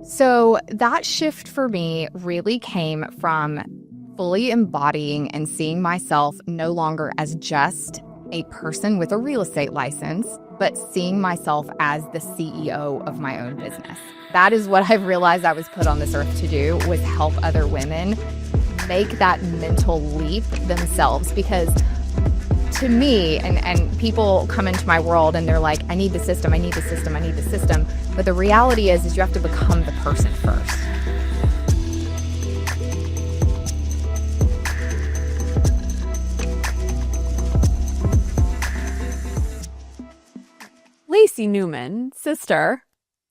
So that shift for me really came from fully embodying and seeing myself no longer as just a person with a real estate license, but seeing myself as the CEO of my own business. That is what I've realized I was put on this earth to do, was help other women make that mental leap themselves. Because to me, and people come into my world and they're like, I need the system, I need the system, I need the system. But the reality is you have to become the person first. Lacey Newman, sister,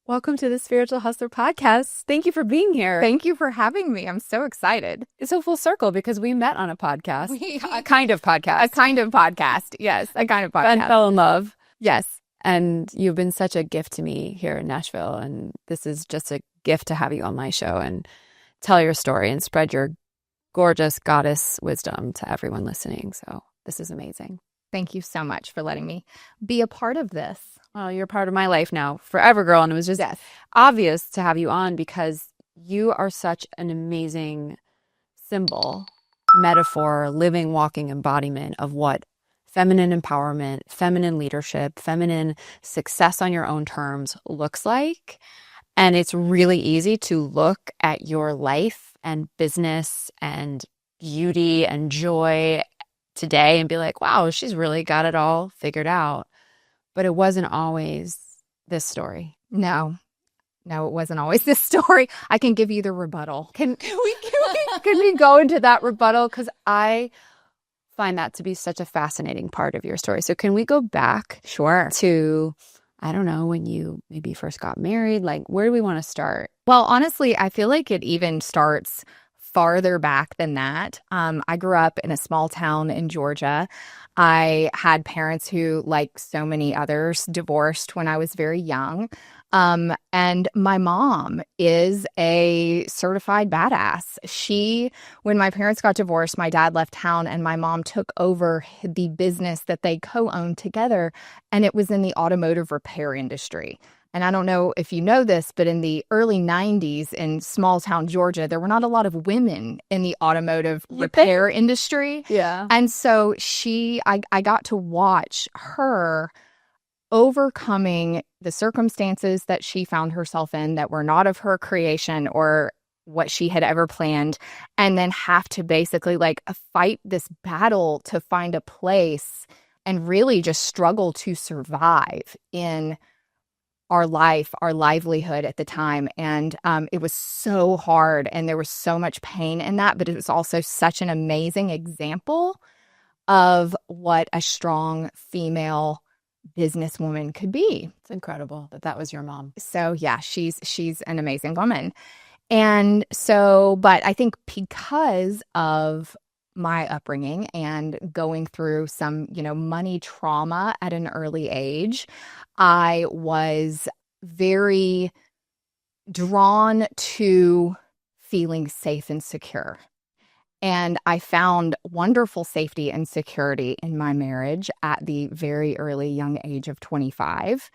welcome to the Spiritual Hustler podcast. Thank you for being here. Thank you for having me. I'm so excited. It's so full circle because we met on a podcast. A kind of podcast. A kind of podcast. Yes, a kind of podcast. And fell in love. Yes. And you've been such a gift to me here in Nashville. And this is just a gift to have you on my show and tell your story and spread your gorgeous goddess wisdom to everyone listening. So this is amazing. Thank you so much for letting me be a part of this. Well, you're part of my life now, forever, girl. And it was just obvious to have you on because you are such an amazing symbol, metaphor, living, walking embodiment of what feminine empowerment, feminine leadership, feminine success on your own terms looks like. And it's really easy to look at your life and business and beauty and joy today and be like, wow, she's really got it all figured out. But it wasn't always this story. No, it wasn't always this story. I can give you the rebuttal. Can we go into that rebuttal? Because I find that to be such a fascinating part of your story. So can we go back to, I don't know, when you maybe first got married? Like, where do we want to start? Well, honestly, I feel like it even starts farther back than that. I grew up in a small town in Georgia. I had parents who, like so many others, divorced when I was very young. And my mom is a certified badass. When my parents got divorced, my dad left town and my mom took over the business that they co-owned together. And it was in the automotive repair industry. And I don't know if you know this, but in the early 90s in small town Georgia, there were not a lot of women in the automotive repair industry. Yeah. And so I got to watch her overcoming the circumstances that she found herself in that were not of her creation or what she had ever planned, and then have to basically fight this battle to find a place and really just struggle to survive in our life, our livelihood at the time. And it was so hard and there was so much pain in that, but it was also such an amazing example of what a strong female businesswoman could be. It's incredible that was your mom. So yeah, she's an amazing woman. And so, but I think because of my upbringing and going through some, money trauma at an early age, I was very drawn to feeling safe and secure. And I found wonderful safety and security in my marriage at the very early young age of 25.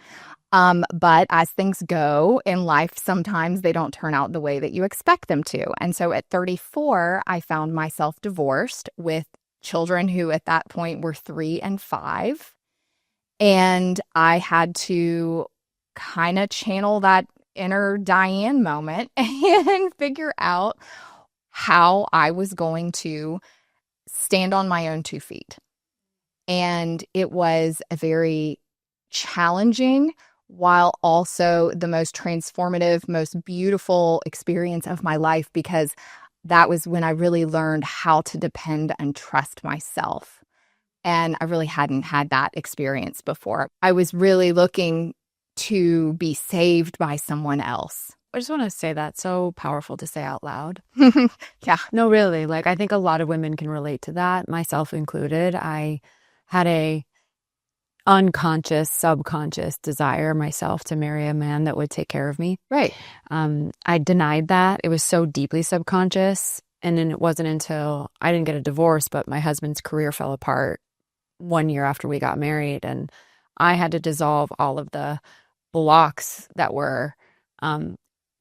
But as things go in life, sometimes they don't turn out the way that you expect them to. And so at 34, I found myself divorced with children who at that point were 3 and 5. And I had to kind of channel that inner Diane moment and figure out how I was going to stand on my own 2 feet. And it was a very challenging, while also the most transformative, most beautiful experience of my life, because that was when I really learned how to depend and trust myself. And I really hadn't had that experience before. I was really looking to be saved by someone else. I just want to say that's so powerful to say out loud. Yeah. No, really. I think a lot of women can relate to that, myself included. I had a unconscious, subconscious desire myself to marry a man that would take care of me. Right. I denied that. It was so deeply subconscious. And then it wasn't until I didn't get a divorce, but my husband's career fell apart 1 year after we got married. And I had to dissolve all of the blocks that were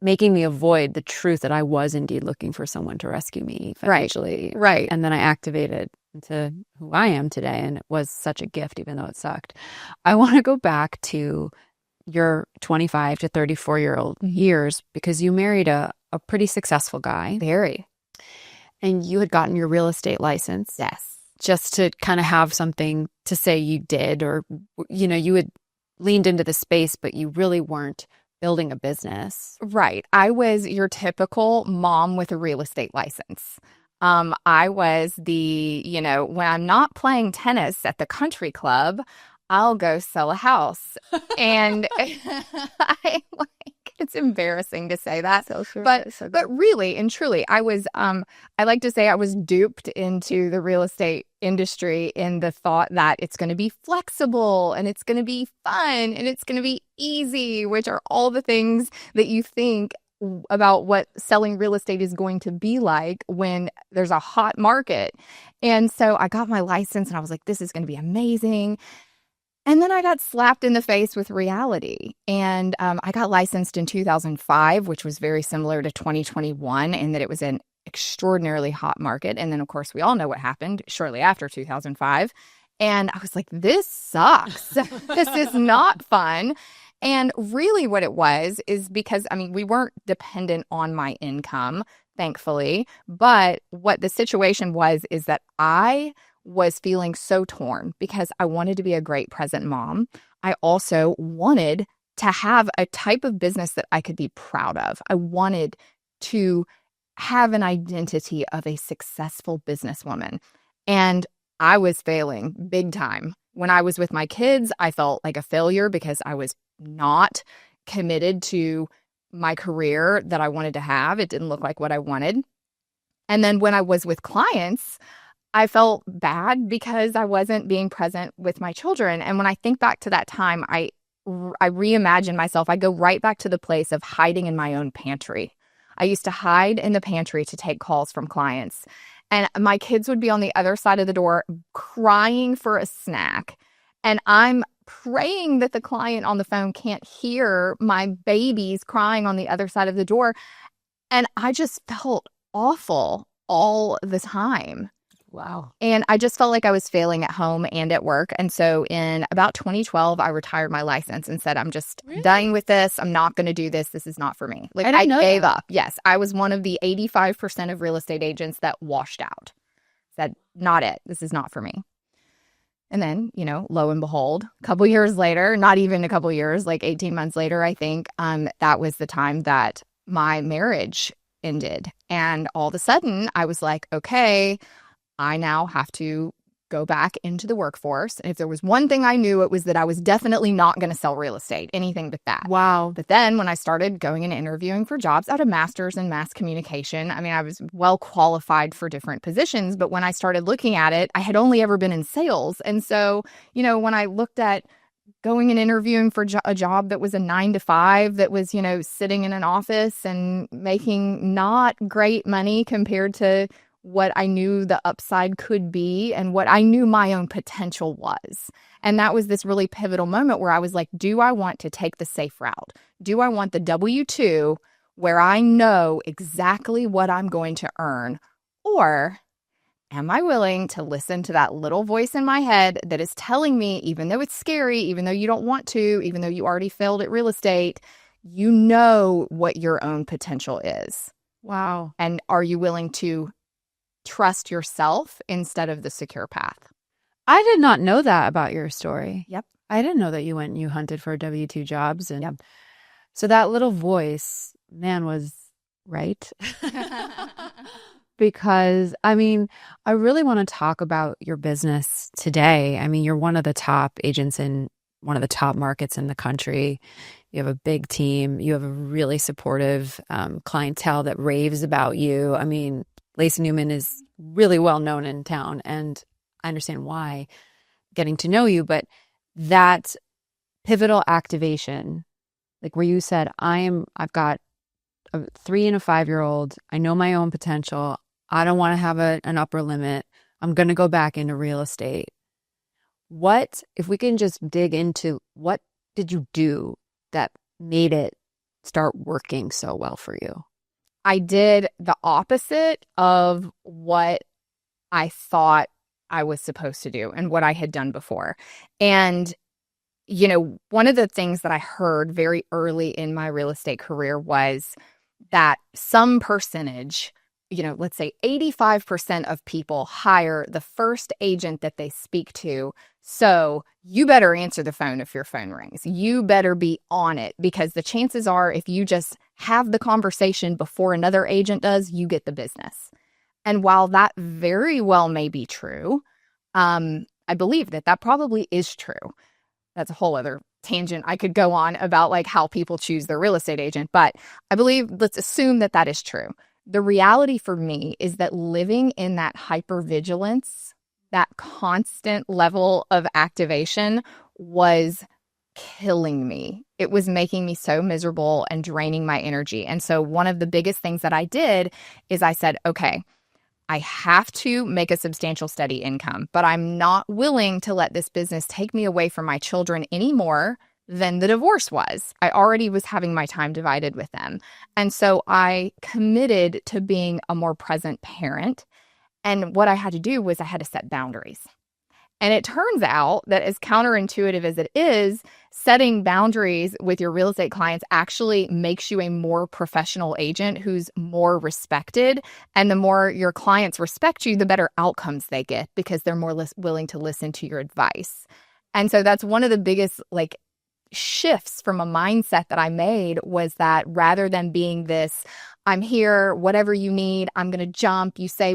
making me avoid the truth that I was indeed looking for someone to rescue me financially. Right. And then I activated into who I am today. And it was such a gift, even though it sucked. I want to go back to your 25 to 34-year-old years, because you married a pretty successful guy. Very. And you had gotten your real estate license. Yes. Just to kind of have something to say you did, or, you had leaned into the space, but you really weren't building a business. Right. I was your typical mom with a real estate license. I was when I'm not playing tennis at the country club, I'll go sell a house. And it's embarrassing to say that. So true. But really and truly, I was, I like to say I was duped into the real estate industry in the thought that it's going to be flexible and it's going to be fun and it's going to be easy, which are all the things that you think about what selling real estate is going to be like when there's a hot market. And so I got my license and I was like, this is going to be amazing. And then I got slapped in the face with reality. And I got licensed in 2005, which was very similar to 2021, in that it was an extraordinarily hot market. And then, of course, we all know what happened shortly after 2005. And I was like, this sucks. This is not fun. And really what it was is because, we weren't dependent on my income, thankfully. But what the situation was is that I was feeling so torn because I wanted to be a great present mom. I also wanted to have a type of business that I could be proud of. I wanted to have an identity of a successful businesswoman. And I was failing big time. When I was with my kids, I felt like a failure because I was not committed to my career that I wanted to have. It didn't look like what I wanted. And then when I was with clients, I felt bad because I wasn't being present with my children. And when I think back to that time, I reimagine myself. I go right back to the place of hiding in my own pantry. I used to hide in the pantry to take calls from clients. And my kids would be on the other side of the door crying for a snack. And I'm praying that the client on the phone can't hear my babies crying on the other side of the door. And I just felt awful all the time. Wow. And I just felt like I was failing at home and at work. And so in about 2012, I retired my license and said, I'm just done with this. I'm not going to do this. This is not for me. Like I gave up. Yes. I was one of the 85% of real estate agents that washed out. Said, not it. This is not for me. And then, lo and behold, a couple years later, not even a couple years, like 18 months later, I think, that was the time that my marriage ended. And all of a sudden I was like, okay, I now have to go back into the workforce. And if there was one thing I knew, it was that I was definitely not going to sell real estate, anything but that. Wow. But then when I started going and interviewing for jobs, I had a master's in mass communication. I was well qualified for different positions. But when I started looking at it, I had only ever been in sales. And so, when I looked at going and interviewing for a job that was a 9-to-5, that was, sitting in an office and making not great money compared to what I knew the upside could be and what I knew my own potential was. And that was this really pivotal moment where I was like, do I want to take the safe route? Do I want the W-2 where I know exactly what I'm going to earn? Or am I willing to listen to that little voice in my head that is telling me, even though it's scary, even though you don't want to, even though you already failed at real estate, you know what your own potential is? Wow. And are you willing to trust yourself instead of the secure path? I did not know that about your story. Yep. I didn't know that you went and you hunted for W-2 jobs. And so that little voice, man, was right. Because, I really want to talk about your business today. You're one of the top agents in one of the top markets in the country. You have a big team. You have a really supportive clientele that raves about you. Lacey Newman is really well known in town, and I understand why, getting to know you. But that pivotal activation, like where you said, I've got a 3 and a 5-year-old. I know my own potential. I don't want to have an upper limit. I'm going to go back into real estate. If we can just dig into what did you do that made it start working so well for you? I did the opposite of what I thought I was supposed to do and what I had done before. And, one of the things that I heard very early in my real estate career was that some percentage, let's say 85% of people hire the first agent that they speak to. So you better answer the phone if your phone rings. You better be on it, because the chances are if you just have the conversation before another agent does, you get the business. And while that very well may be true, I believe that probably is true. That's a whole other tangent I could go on about like how people choose their real estate agent. But I believe, let's assume that is true. The reality for me is that living in that hypervigilance, that constant level of activation was killing me. It was making me so miserable and draining my energy. And so one of the biggest things that I did is I said, okay, I have to make a substantial steady income, but I'm not willing to let this business take me away from my children any more than the divorce was. I already was having my time divided with them. And so I committed to being a more present parent. And what I had to do was I had to set boundaries. And it turns out that, as counterintuitive as it is, setting boundaries with your real estate clients actually makes you a more professional agent who's more respected. And the more your clients respect you, the better outcomes they get, because they're more willing to listen to your advice. And so that's one of the biggest shifts from a mindset that I made, was that rather than being this, I'm here, whatever you need, I'm going to jump. You say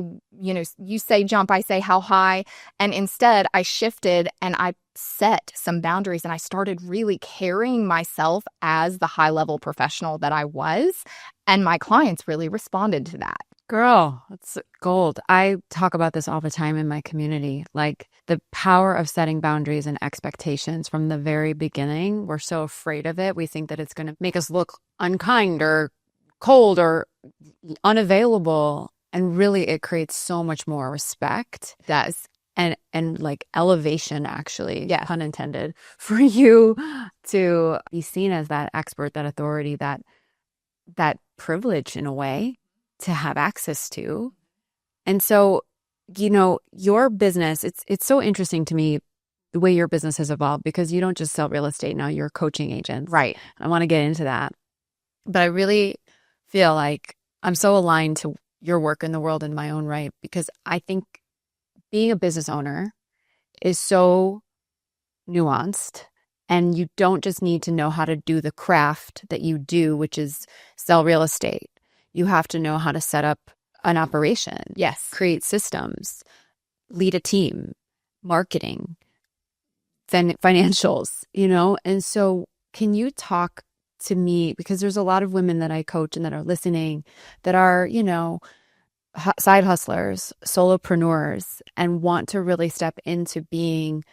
jump, I say how high. And instead I shifted and I set some boundaries, and I started really carrying myself as the high level professional that I was. And my clients really responded to that. Girl, that's gold. I talk about this all the time in my community, like the power of setting boundaries and expectations from the very beginning. We're so afraid of it. We think that it's going to make us look unkind or cold or unavailable. And really, it creates so much more respect. It does. And like elevation, actually, yeah, pun intended, for you to be seen as that expert, that authority, that privilege in a way to have access to. And so, your business, it's so interesting to me the way your business has evolved, because you don't just sell real estate now, you're coaching agents. Right. I want to get into that. But I really feel like I'm so aligned to your work in the world in my own right, because I think being a business owner is so nuanced, and you don't just need to know how to do the craft that you do, which is sell real estate. You have to know how to set up an operation. Yes. Create systems, lead a team, marketing, then financials, And so can you talk to me, because there's a lot of women that I coach and that are listening that are, side hustlers, solopreneurs, and want to really step into being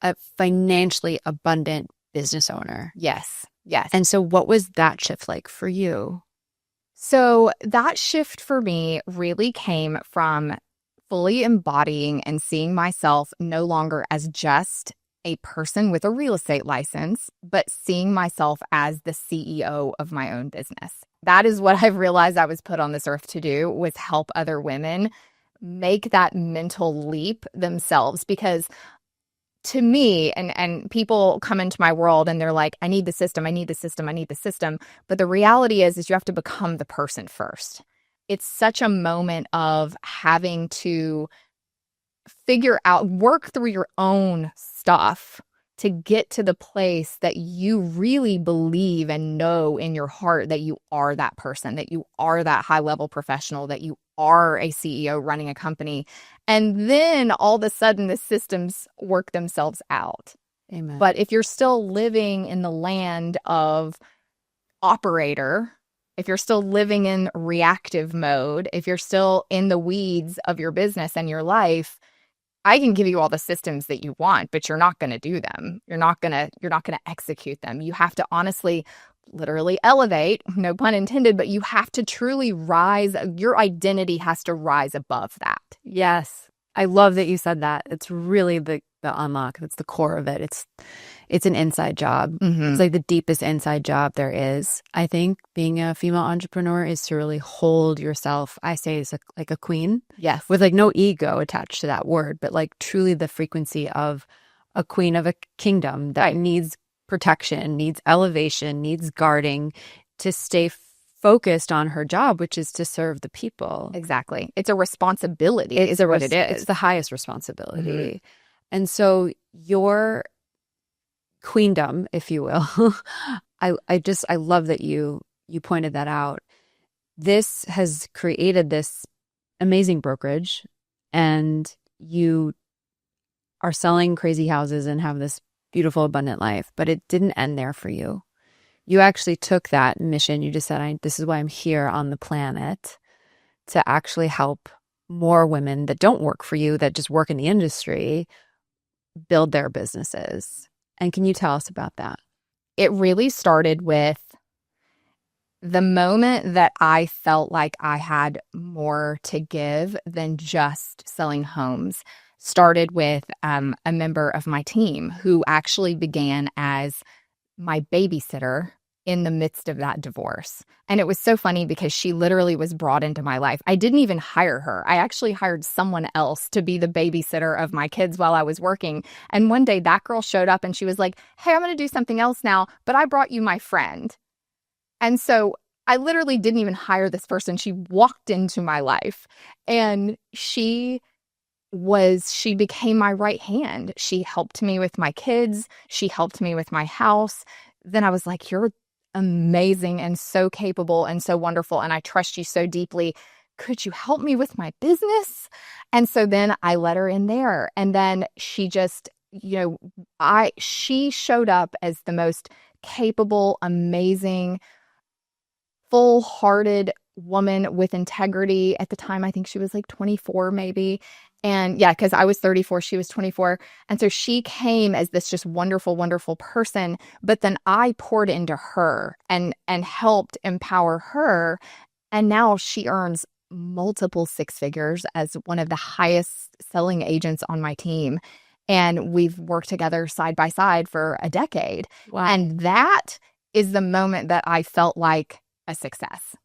a financially abundant business owner. Yes. Yes. And so what was that shift like for you? So that shift for me really came from fully embodying and seeing myself no longer as just a person with a real estate license, but seeing myself as the CEO of my own business. That is what I've realized I was put on this earth to do, was help other women make that mental leap themselves. Because to me, and people come into my world and they're like, I need the system, I need the system, I need the system. But the reality is you have to become the person first. It's such a moment of having to figure out, work through your own stuff to get to the place that you really believe and know in your heart that you are that person, that you are that high level professional, that you are a CEO running a company. And then all of a sudden the systems work themselves out. Amen. But if you're still living in the land of operator, if you're still living in reactive mode, if you're still in the weeds of your business and your life, I can give you all the systems that you want, but you're not going to do them. You're not going to execute them. You have to honestly, literally elevate, no pun intended, but you have to truly rise. Your identity has to rise above that. Yes. I love that you said that. It's really the the unlock. That's the core of it. It's an inside job. Mm-hmm. It's like the deepest inside job there is. I think being a female entrepreneur is to really hold yourself, I say, as like a queen. Yes. With like no ego attached to that word, but like truly the frequency of a queen of a kingdom that needs protection, needs elevation, needs guarding to stay focused on her job, which is to serve the people. Exactly. It's a responsibility. It's what it is. It's the highest responsibility. Mm-hmm. And so your queendom, if you will, I love that you pointed that out. This has created this amazing brokerage, and you are selling crazy houses and have this beautiful, abundant life, but it didn't end there for you. You actually took that mission. You just said, this is why I'm here on the planet, to actually help more women that don't work for you, that just work in the industry, build their businesses. And can you tell us about that? It really started with the moment that I felt like I had more to give than just selling homes. Started with a member of my team who actually began as my babysitter in the midst of that divorce. And it was so funny because she literally was brought into my life. I didn't even hire her. I actually hired someone else to be the babysitter of my kids while I was working. And one day that girl showed up and she was like, hey, I'm going to do something else now, but I brought you my friend. And so I literally didn't even hire this person. She walked into my life, and she became my right hand. She helped me with my kids. She helped me with my house. Then I was like, you're amazing and so capable and so wonderful, and I trust you so deeply. Could you help me with my business? And so then I let her in there. And then she just, she showed up as the most capable, amazing, full-hearted woman with integrity. At the time, I think she was like 24 maybe. And yeah, because I was 34, she was 24. And so she came as this just wonderful, wonderful person. But then I poured into her and helped empower her. And now she earns multiple six figures as one of the highest selling agents on my team. And we've worked together side by side for a decade. Wow. And that is the moment that I felt like a success.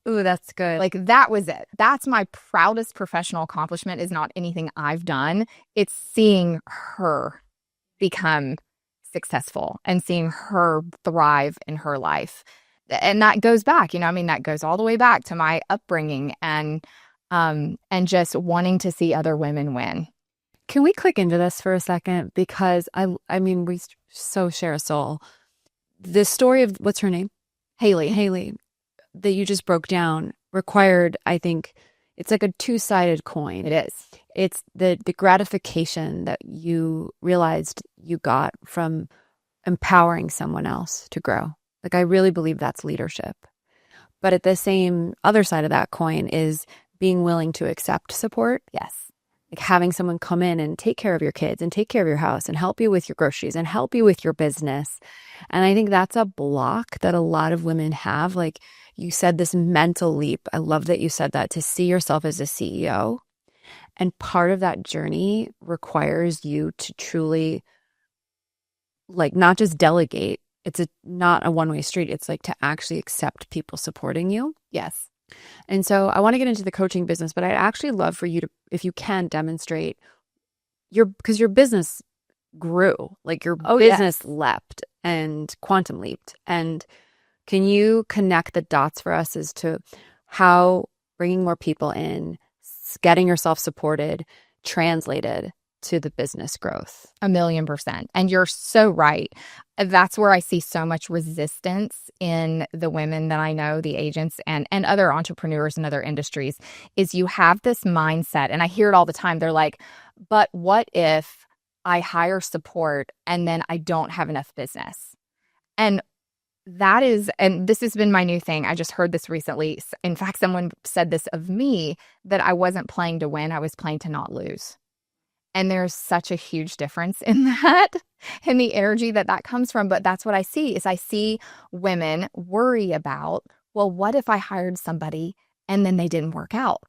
Ooh, that's good. Like, that was it. That's my proudest professional accomplishment. Is not anything I've done. It's seeing her become successful and seeing her thrive in her life. And that goes back, that goes all the way back to my upbringing and just wanting to see other women win. Can we click into this for a second? Because we so share a soul. The story of, what's her name? Haley, that you just broke down required, I think, it's like a two-sided coin. It is. It's the gratification that you realized you got from empowering someone else to grow. Like, I really believe that's leadership. But at the same other side of that coin is being willing to accept support. Yes. Like having someone come in and take care of your kids and take care of your house and help you with your groceries and help you with your business. And I think that's a block that a lot of women have. Like you said, this mental leap. I love that you said that, to see yourself as a CEO. And part of that journey requires you to truly, like, not just delegate. It's not a one-way street. It's like to actually accept people supporting you. Yes. And so I want to get into the coaching business, but I'd actually love for you to, if you can, demonstrate because your business grew, like your business leapt and quantum leaped. And can you connect the dots for us as to how bringing more people in, getting yourself supported, translated to the business growth? 1,000,000%. And you're so right. That's where I see so much resistance in the women that I know, the agents and other entrepreneurs in other industries, is you have this mindset, and I hear it all the time. They're like, but what if I hire support and then I don't have enough business? And this has been my new thing. I just heard this recently. In fact, someone said this of me, that I wasn't playing to win. I was playing to not lose. And there's such a huge difference in that, in the energy that comes from. But that's what I see, is I see women worry about, well, what if I hired somebody and then they didn't work out?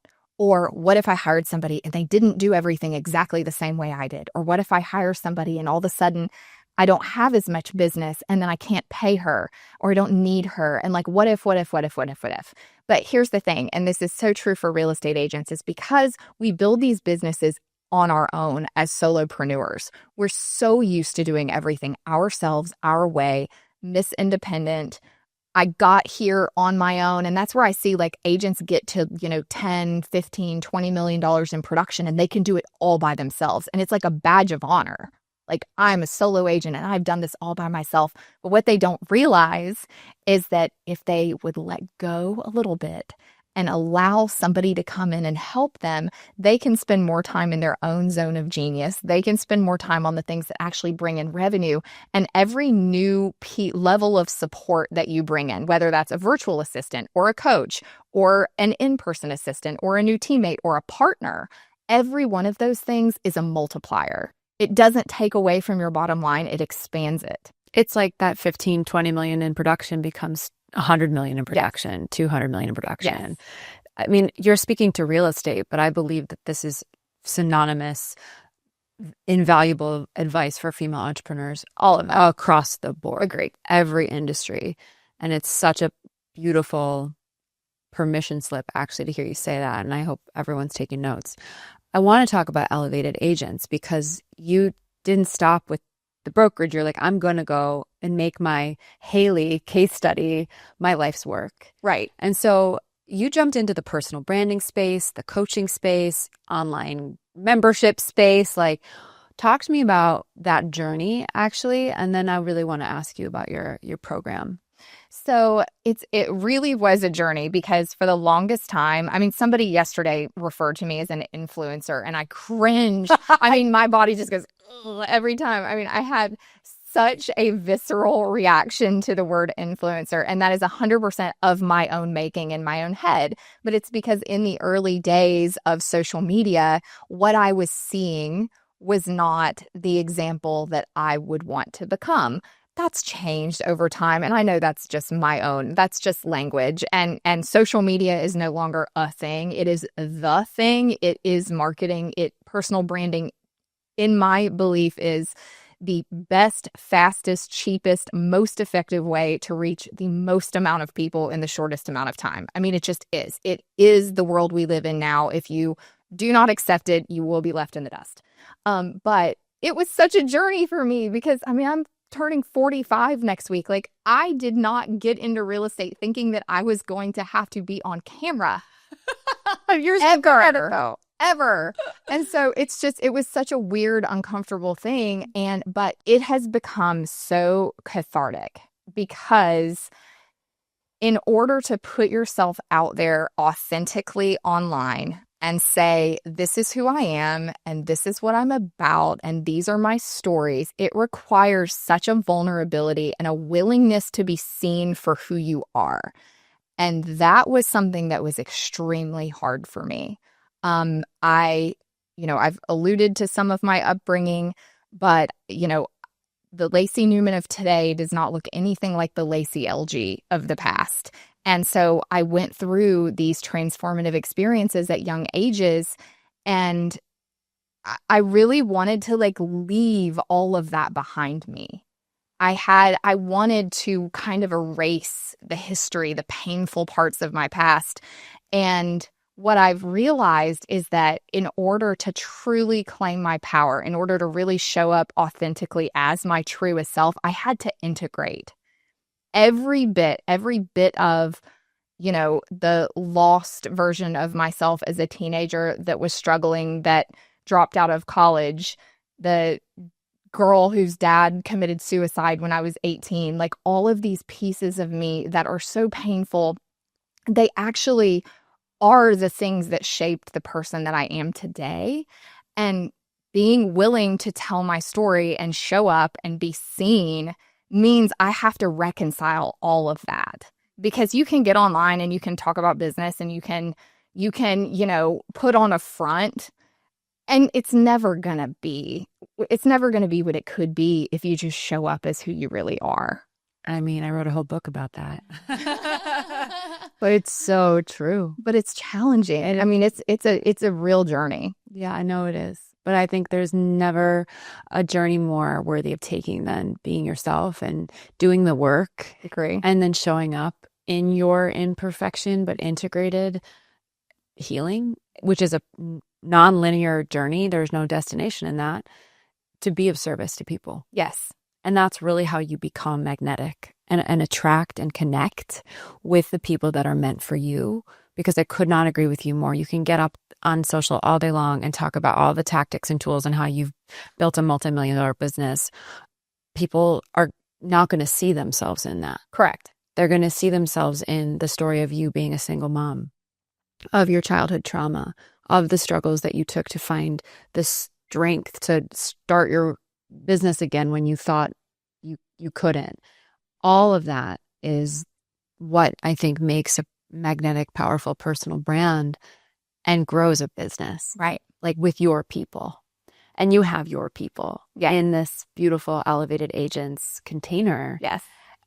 Or what if I hired somebody and they didn't do everything exactly the same way I did? Or what if I hire somebody and all of a sudden I don't have as much business and then I can't pay her or I don't need her? And like, what if, what if, what if, what if, what if? But here's the thing, and this is so true for real estate agents, is because we build these businesses on our own as solopreneurs. We're so used to doing everything ourselves, our way, Miss Independent. I got here on my own. And that's where I see like agents get to, 10, 15, $20 million in production and they can do it all by themselves. And it's like a badge of honor. Like, I'm a solo agent and I've done this all by myself. But what they don't realize is that if they would let go a little bit and allow somebody to come in and help them, they can spend more time in their own zone of genius. They can spend more time on the things that actually bring in revenue. And every new level of support that you bring in, whether that's a virtual assistant or a coach or an in-person assistant or a new teammate or a partner, every one of those things is a multiplier. It doesn't take away from your bottom line. It expands it. It's like that 15, 20 million in production becomes 100 million in production, yes. 200 million in production. Yes. I mean, you're speaking to real estate, but I believe that this is synonymous, invaluable advice for female entrepreneurs all across the board. Agreed. Every industry. And it's such a beautiful permission slip actually to hear you say that. And I hope everyone's taking notes. I want to talk about elevated agents because you didn't stop with the brokerage. You're like, I'm going to go and make my Haley case study my life's work. Right. And so you jumped into the personal branding space, the coaching space, online membership space. Like, talk to me about that journey, actually. And then I really want to ask you about your program. So it really was a journey because for the longest time, I mean, somebody yesterday referred to me as an influencer and I cringed. I mean, my body just goes every time. I mean, I had such a visceral reaction to the word influencer, and that is 100% of my own making in my own head. But it's because in the early days of social media, what I was seeing was not the example that I would want to become. That's changed over time. And I know that's just my own, that's just language. And social media is no longer a thing. It is the thing. It is marketing. Personal branding, in my belief, is the best, fastest, cheapest, most effective way to reach the most amount of people in the shortest amount of time. I mean, it just is. It is the world we live in now. If you do not accept it, you will be left in the dust. But it was such a journey for me because, I mean, I'm turning 45 next week. Like, I did not get into real estate thinking that I was going to have to be on camera. You're ever. Ever. And so it was such a weird, uncomfortable thing. But it has become so cathartic because in order to put yourself out there authentically online and say, this is who I am, and this is what I'm about, and these are my stories, it requires such a vulnerability and a willingness to be seen for who you are. And that was something that was extremely hard for me. I've alluded to some of my upbringing, but, the Lacey Newman of today does not look anything like the Lacey LG of the past. And so I went through these transformative experiences at young ages, and I really wanted to leave all of that behind me. I wanted to kind of erase the history, the painful parts of my past. And what I've realized is that in order to truly claim my power, in order to really show up authentically as my truest self, I had to integrate every bit of, the lost version of myself as a teenager that was struggling, that dropped out of college, the girl whose dad committed suicide when I was 18, like all of these pieces of me that are so painful, they actually are the things that shaped the person that I am today. And being willing to tell my story and show up and be seen means I have to reconcile all of that. Because you can get online and you can talk about business and you can, put on a front, and it's never going to be what it could be if you just show up as who you really are. I mean, I wrote a whole book about that. But it's so true. But it's challenging. I mean, it's a real journey. Yeah, I know it is. But I think there's never a journey more worthy of taking than being yourself and doing the work. Agree. And then showing up in your imperfection, but integrated healing, which is a non-linear journey. There's no destination in that, to be of service to people. Yes. And that's really how you become magnetic and attract and connect with the people that are meant for you. Because I could not agree with you more. You can get up on social all day long and talk about all the tactics and tools and how you've built a multi-million-dollar business. People are not going to see themselves in that. Correct. They're going to see themselves in the story of you being a single mom, of your childhood trauma, of the struggles that you took to find the strength to start your business again when you thought you couldn't. All of that is what I think makes a magnetic, powerful personal brand and grows a business. Right. Like with your people. And you have your people in this beautiful elevated agents container. Yes.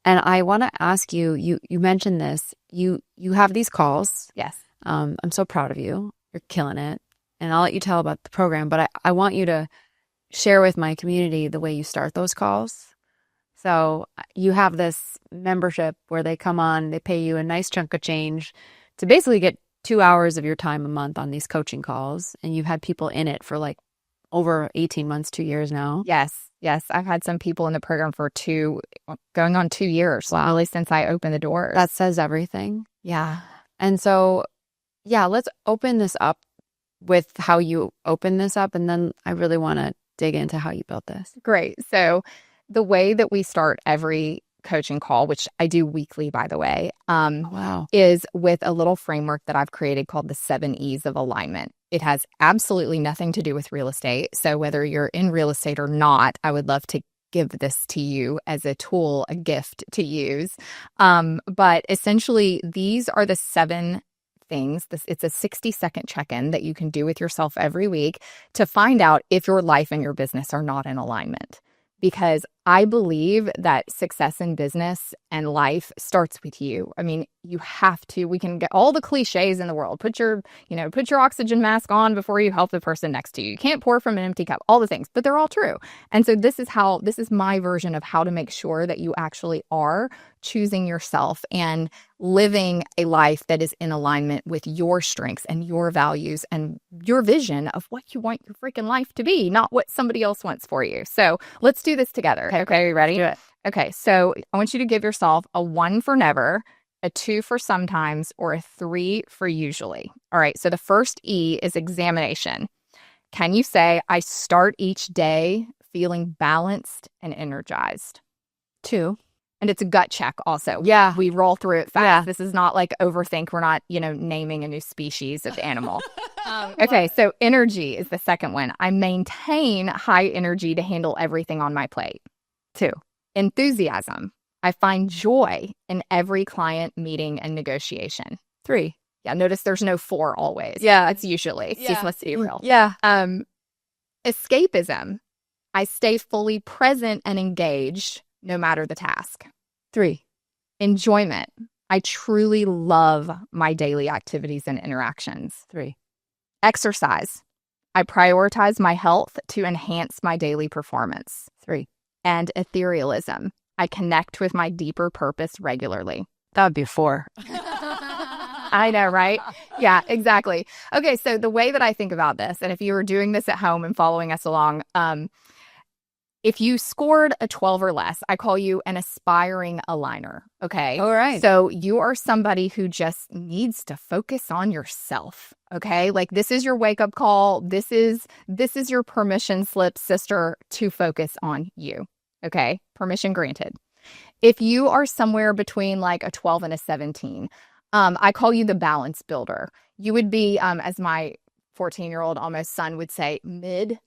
And I want to ask you, you mentioned this, you have these calls. Yes. I'm so proud of you. You're killing it. And I'll let you tell about the program, but I want you to share with my community the way you start those calls. So you have this membership where they come on, they pay you a nice chunk of change to basically get 2 hours of your time a month on these coaching calls. And you've had people in it for like over 18 months, 2 years now. Yes. Yes. I've had some people in the program for going on 2 years. Wow. Really since I opened the doors. That says everything. Yeah. And so, yeah, let's open this up with how you open this up. And then I really want to dig into how you built this. Great. So the way that we start every coaching call, which I do weekly, by the way, Wow. is with a little framework that I've created called the 7 E's of alignment. It has absolutely nothing to do with real estate. So whether you're in real estate or not, I would love to give this to you as a tool, a gift to use. But essentially, these are the 7 things. It's a 60-second check-in that you can do with yourself every week to find out if your life and your business are not in alignment. Because I believe that success in business and life starts with you. I mean, you have to, we can get all the cliches in the world. Put your oxygen mask on before you help the person next to you. You can't pour from an empty cup, all the things, but they're all true. And so this is my version of how to make sure that you actually are choosing yourself and living a life that is in alignment with your strengths and your values and your vision of what you want your freaking life to be, not what somebody else wants for you. So let's do this together. Okay, are you ready? Do it. Okay, so I want you to give yourself a 1 for never, a 2 for sometimes, or a 3 for usually. All right, so the first E is examination. Can you say, I start each day feeling balanced and energized? 2. And it's a gut check also. Yeah. We roll through it fast. Yeah. This is not like overthink. We're not, naming a new species of animal. Okay, so energy is the second one. I maintain high energy to handle everything on my plate. 2. Enthusiasm. I find joy in every client meeting and negotiation. 3. Yeah, notice there's no 4 always. Yeah. It's usually. Yeah. Let's be real. Yeah. Escapism. I stay fully present and engaged no matter the task. 3. Enjoyment. I truly love my daily activities and interactions. 3. Exercise. I prioritize my health to enhance my daily performance. 3. And etherealism. I connect with my deeper purpose regularly. That would be 4. I know, right? Yeah, exactly. Okay, so the way that I think about this, and if you were doing this at home and following us along, if you scored a 12 or less, I call you an aspiring aligner, okay? All right. So you are somebody who just needs to focus on yourself, okay? Like this is your wake-up call. This is your permission slip, sister, to focus on you, okay? Permission granted. If you are somewhere between like a 12 and a 17, I call you the balance builder. You would be, as my 14-year-old almost son would say, mid.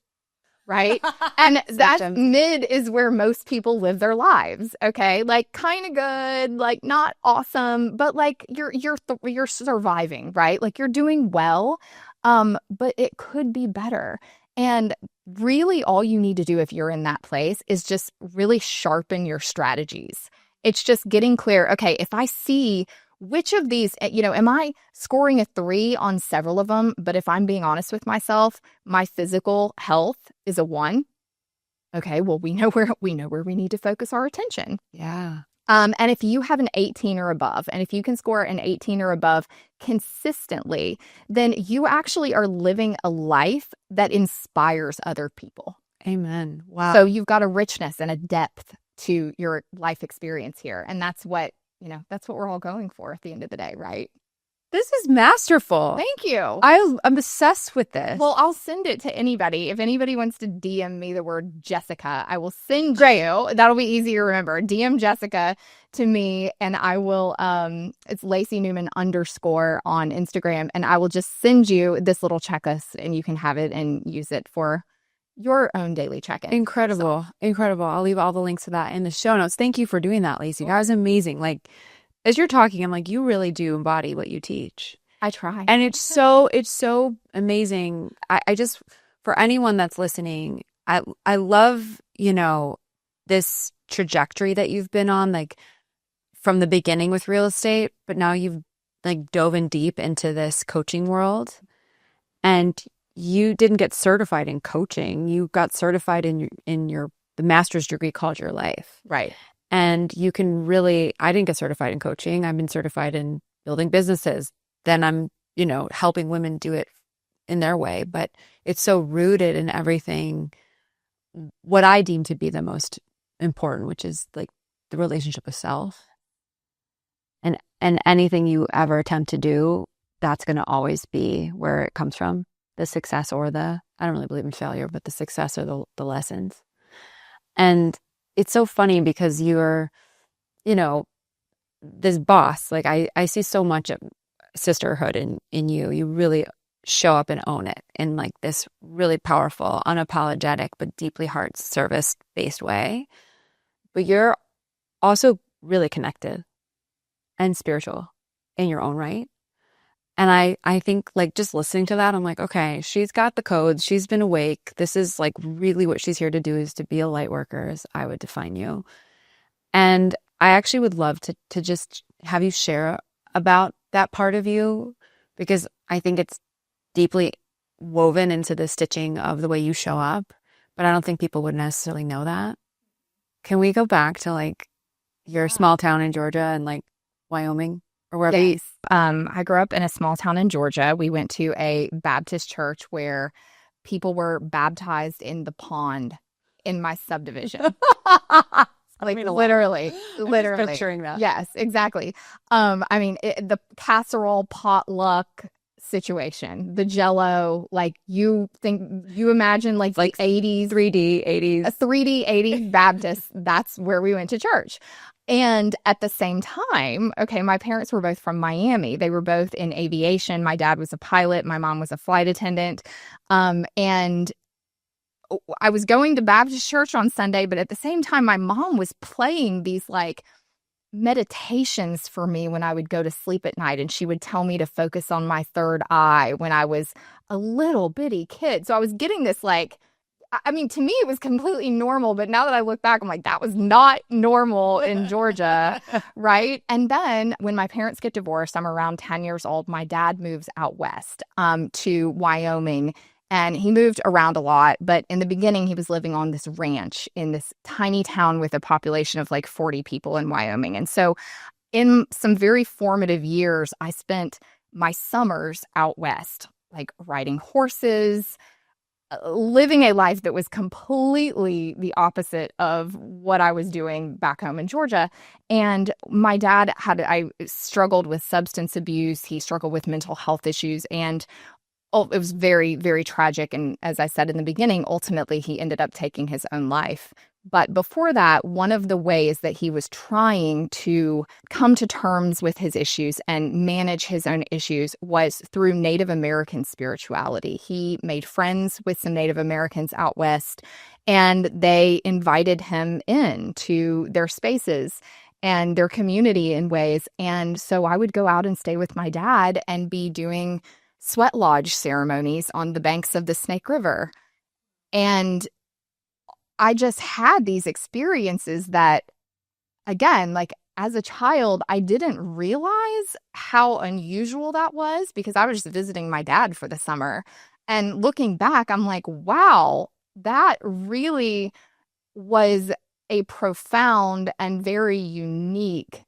Right? And that mid is where most people live their lives. Okay. Like kind of good, like not awesome, but like you're surviving, right? Like you're doing well. But it could be better. And really all you need to do if you're in that place is just really sharpen your strategies It's just getting clear. Okay, if I see which of these, am I scoring a 3 on several of them? But if I'm being honest with myself, my physical health is a 1. Okay, well, we know where we need to focus our attention. Yeah. And if you have an 18 or above, and if you can score an 18 or above consistently, then you actually are living a life that inspires other people. Amen. Wow. So you've got a richness and a depth to your life experience here. And that's what we're all going for at the end of the day, right? This is masterful. Thank you. I'm obsessed with this. Well, I'll send it to anybody. If anybody wants to DM me the word Jessica, I will send you. That'll be easy to remember. DM Jessica to me, and I will, it's Lacey Newman _ on Instagram, and I will just send you this little checklist, and you can have it and use it for your own daily check-in. Incredible. Incredible. I'll leave all the links to that in the show notes. Thank you for doing that, Lacey. That was amazing. Like, as you're talking, I'm like, you really do embody what you teach. I try. And it's so amazing. I just, for anyone that's listening, I love, this trajectory that you've been on, like from the beginning with real estate, but now you've like dove in deep into this coaching world. And you didn't get certified in coaching. You got certified in the master's degree called Your Life. Right. And you can really, I didn't get certified in coaching. I've been certified in building businesses. Then I'm, helping women do it in their way. But it's so rooted in everything, what I deem to be the most important, which is like the relationship with self. And anything you ever attempt to do, that's going to always be where it comes from. The success or I don't really believe in failure, but the success or the lessons. And it's so funny because you're, this boss, like I see so much of sisterhood in you. You really show up and own it in like this really powerful, unapologetic, but deeply heart service based way. But you're also really connected and spiritual in your own right. And I think like just listening to that, I'm like, okay, she's got the codes. She's been awake. This is like really what she's here to do, is to be a light worker, as I would define you. And I actually would love to just have you share about that part of you, because I think it's deeply woven into the stitching of the way you show up. But I don't think people would necessarily know that. Can we go back to like your small town in Georgia and like Wyoming? Or wherever. Yes. I grew up in a small town in Georgia. We went to a Baptist church where people were baptized in the pond in my subdivision. Like literally. Picturing that. Yes, exactly. The casserole potluck situation, the Jello, like you imagine like the 80s, 3D 80s, a 3D 80s Baptist. That's where we went to church. And at the same time, okay, my parents were both from Miami. They were both in aviation. My dad was a pilot. My mom was a flight attendant. And I was going to Baptist church on Sunday, but at the same time, my mom was playing these like meditations for me when I would go to sleep at night. And she would tell me to focus on my third eye when I was a little bitty kid. So I was getting this like, to me, it was completely normal. But now that I look back, I'm like, that was not normal in Georgia, right? And then when my parents get divorced, I'm around 10 years old. My dad moves out west to Wyoming. And he moved around a lot. But in the beginning, he was living on this ranch in this tiny town with a population of like 40 people in Wyoming. And so in some very formative years, I spent my summers out west, like riding horses, living a life that was completely the opposite of what I was doing back home in Georgia. And my dad I struggled with substance abuse. He struggled with mental health issues. And it was very, very tragic. And as I said in the beginning, ultimately, he ended up taking his own life. But before that, one of the ways that he was trying to come to terms with his issues and manage his own issues was through Native American spirituality. He made friends with some Native Americans out west, and they invited him in to their spaces and their community in ways. And so I would go out and stay with my dad and be doing sweat lodge ceremonies on the banks of the Snake River. And I just had these experiences that again, like as a child, I didn't realize how unusual that was because I was just visiting my dad for the summer. And looking back, I'm like, wow, that really was a profound and very unique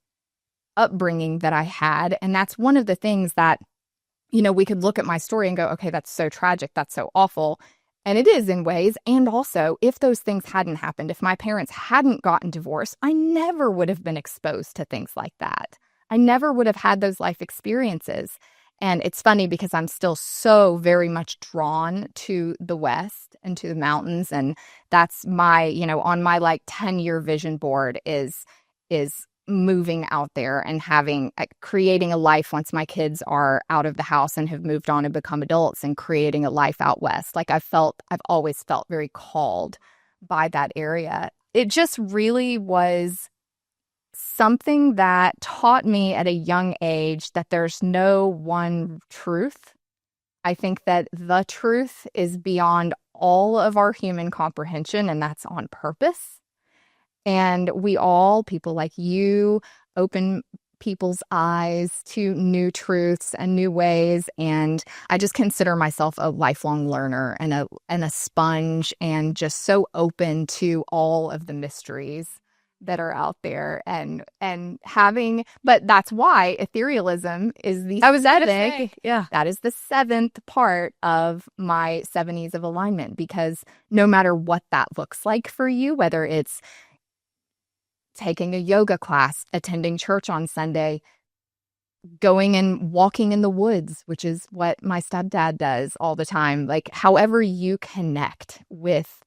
upbringing that I had. And that's one of the things that, we could look at my story and go, okay, that's so tragic. That's so awful. And it is in ways. And also, if those things hadn't happened, if my parents hadn't gotten divorced, I never would have been exposed to things like that. I never would have had those life experiences. And it's funny because I'm still so very much drawn to the West and to the mountains. And that's my, on my like 10-year vision board is moving out there and creating a life once my kids are out of the house and have moved on and become adults, and creating a life out west. Like I've always felt very called by that area. It just really was something that taught me at a young age that there's no one truth. I think that the truth is beyond all of our human comprehension, and that's on purpose. And we all, people like you, open people's eyes to new truths and new ways. And I just consider myself a lifelong learner and a sponge, and just so open to all of the mysteries that are out there, and but that's why etherealism is the that is the seventh part of my 70s of alignment, because no matter what that looks like for you, whether it's taking a yoga class, attending church on Sunday, going and walking in the woods, which is what my stepdad does all the time. Like however you connect with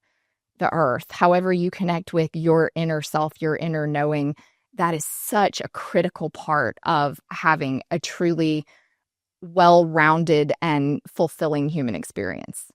the earth, however you connect with your inner self, your inner knowing, that is such a critical part of having a truly well-rounded and fulfilling human experience.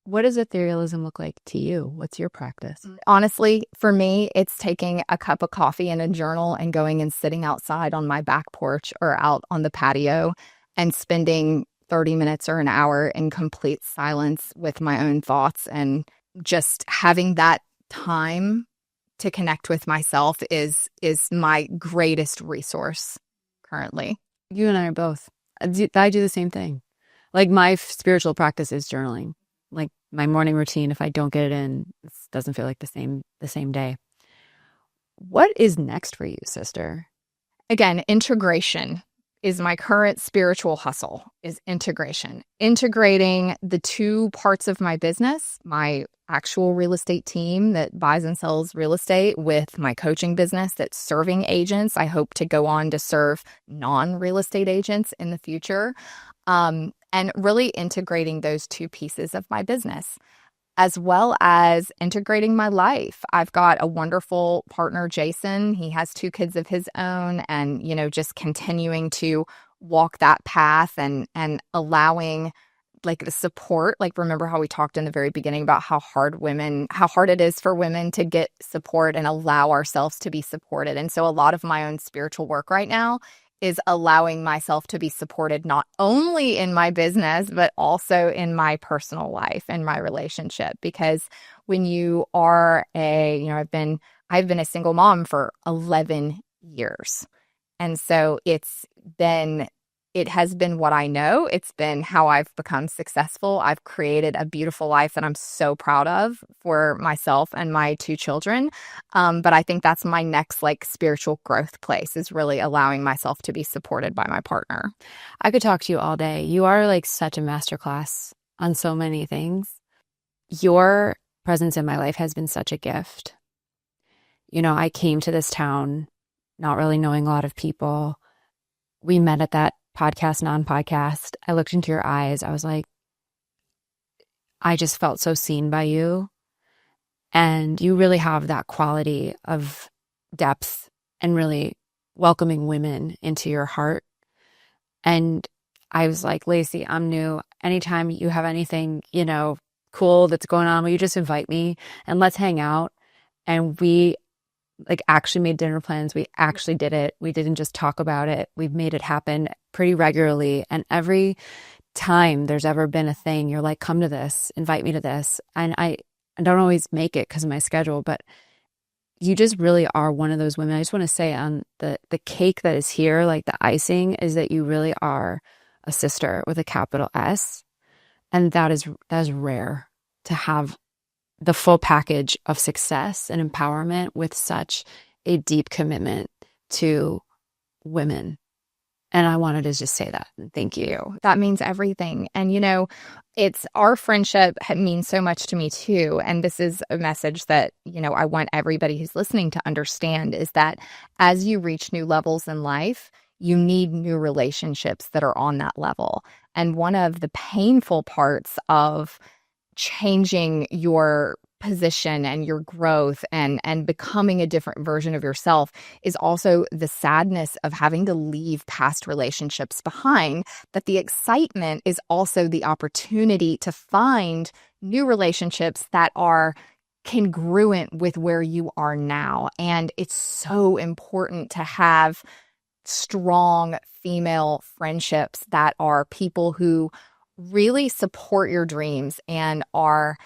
What does etherealism look like to you? What's your practice? Honestly, for me, it's taking a cup of coffee and a journal and going and sitting outside on my back porch or out on the patio and spending 30 minutes or an hour in complete silence with my own thoughts, and just having that time to connect with myself is my greatest resource currently. You and I are both. I do the same thing. Like my spiritual practice is journaling. Like my morning routine, if I don't get it in, it doesn't feel like the same day. What is next for you, sister? Again, integration is my current spiritual hustle, is integration. Integrating the two parts of my business, my actual real estate team that buys and sells real estate, with my coaching business that's serving agents. I hope to go on to serve non-real estate agents in the future. And really integrating those two pieces of my business, as well as integrating my life. I've got a wonderful partner, Jason. He has 2 kids of his own, and, just continuing to walk that path and allowing like the support. Like, remember how we talked in the very beginning about how hard it is for women to get support and allow ourselves to be supported. And so a lot of my own spiritual work right now is allowing myself to be supported, not only in my business, but also in my personal life and my relationship. Because when you are I've been a single mom for 11 years. And so it has been what I know. It's been how I've become successful. I've created a beautiful life that I'm so proud of for myself and my 2 children. But I think that's my next spiritual growth place, is really allowing myself to be supported by my partner. I could talk to you all day. You are such a masterclass on so many things. Your presence in my life has been such a gift. I came to this town not really knowing a lot of people. We met at that podcast, non-podcast. I looked into your eyes. I was like, I just felt so seen by you. And you really have that quality of depth and really welcoming women into your heart. And I was like, Lacey, I'm new. Anytime you have anything, cool that's going on, will you just invite me and let's hang out? And we actually made dinner plans. We actually did it. We didn't just talk about it. We've made it happen pretty regularly. And every time there's ever been a thing, you're like, come to this, invite me to this. And I don't always make it because of my schedule, but you just really are one of those women. I just want to say on the cake that is here, like the icing, is that you really are a sister with a capital S. And that is rare to have the full package of success and empowerment with such a deep commitment to women. And I wanted to just say that. Thank you. That means everything. And, it's our friendship means so much to me too. And this is a message that, I want everybody who's listening to understand is that as you reach new levels in life, you need new relationships that are on that level. And one of the painful parts of changing your position and your growth and becoming a different version of yourself is also the sadness of having to leave past relationships behind. That the excitement is also the opportunity to find new relationships that are congruent with where you are now. And it's so important to have strong female friendships that are people who really support your dreams and are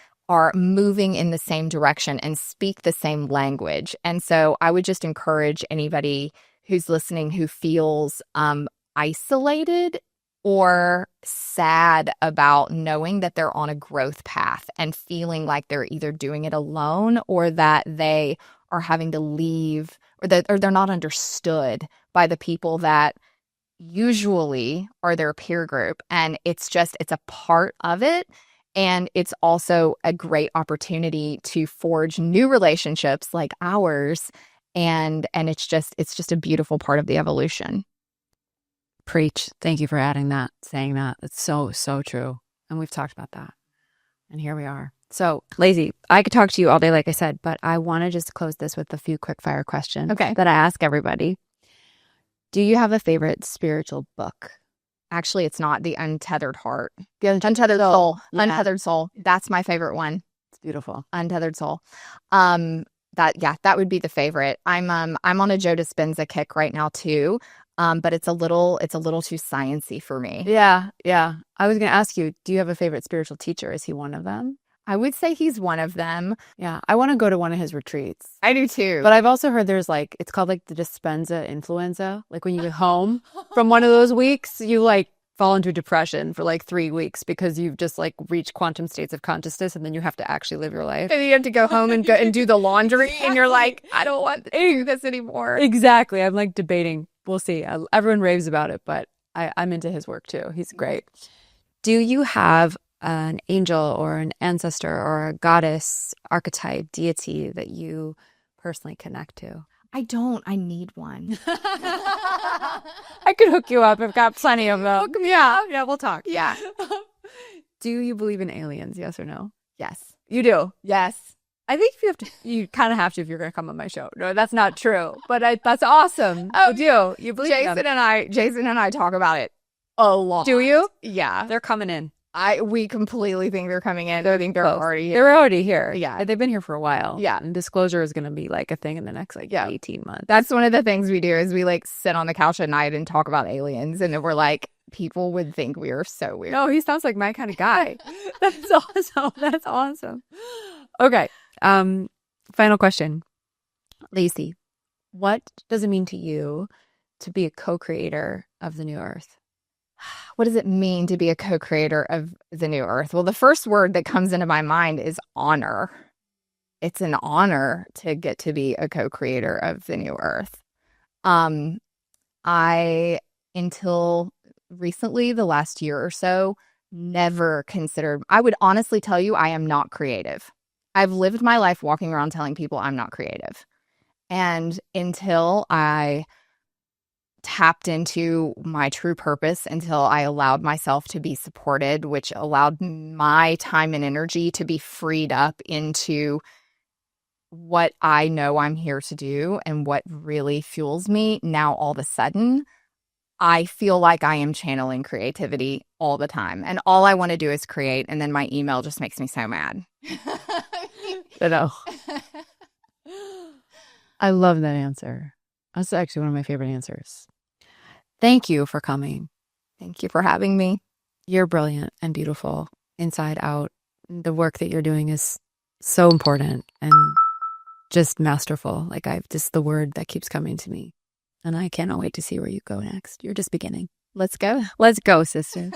moving in the same direction and speak the same language. And so I would just encourage anybody who's listening who feels isolated or sad about knowing that they're on a growth path and feeling like they're either doing it alone or that they are having to leave or they're not understood by the people that usually are their peer group. And it's a part of it. And it's also a great opportunity to forge new relationships like ours. And it's just a beautiful part of the evolution. Preach. Thank you for adding that, saying that. It's so, so true. And we've talked about that. And here we are. So, Lacey, I could talk to you all day, like I said, but I want to just close this with a few quick fire questions that I ask everybody. Do you have a favorite spiritual book? Actually, it's not. The Untethered Heart. The Untethered Soul. Yeah. Untethered Soul. That's my favorite one. It's beautiful. Untethered Soul. That would be the favorite. I'm on a Joe Dispenza kick right now too. But it's a little too sciencey for me. Yeah. I was going to ask you, do you have a favorite spiritual teacher? Is he one of them? I would say he's one of them. Yeah. I want to go to one of his retreats. I do too. But I've also heard there's it's called the Dispenza influenza. Like when you get home from one of those weeks, you fall into depression for 3 weeks because you've just reached quantum states of consciousness and then you have to actually live your life. And you have to go home and do the laundry and you're like, I don't want to do this anymore. Exactly. I'm debating. We'll see. Everyone raves about it, but I'm into his work too. He's great. Do you have an angel or an ancestor or a goddess, archetype, deity that you personally connect to? I don't. I need one. I could hook you up. I've got plenty of them. Hook me up. Yeah, we'll talk. Yeah. Do you believe in aliens? Yes or no? Yes. You do? Yes. I think you kind of have to if you're going to come on my show. No, that's not true. But that's awesome. Oh, you believe in them. Jason and I talk about it a lot. Do you? Yeah. They're coming in. We completely think they're coming in. I think they're already here. They're already here. Yeah. They've been here for a while. Yeah. And disclosure is going to be a thing in the next 18 months. That's one of the things we do is we sit on the couch at night and talk about aliens. And then we're people would think we are so weird. No, he sounds like my kind of guy. That's awesome. That's awesome. Okay. Final question. Lacey, what does it mean to you to be a co-creator of the new earth? What does it mean to be a co-creator of the new earth? Well, the first word that comes into my mind is honor. It's an honor to get to be a co-creator of the new earth. I, until recently, the last year or so, never considered, I would honestly tell you, I am not creative. I've lived my life walking around telling people I'm not creative. And until I tapped into my true purpose, until I allowed myself to be supported, which allowed my time and energy to be freed up into what I know I'm here to do and what really fuels me, now all of a sudden, I feel like I am channeling creativity all the time. And all I want to do is create. And then my email just makes me so mad. I know. I love that answer. That's actually one of my favorite answers. Thank you for coming. Thank you for having me. You're brilliant and beautiful inside out. The work that you're doing is so important. And just masterful. Like I've just the word that keeps coming to me. And I cannot wait to see where you go next. You're just beginning. Let's go. Let's go, sister.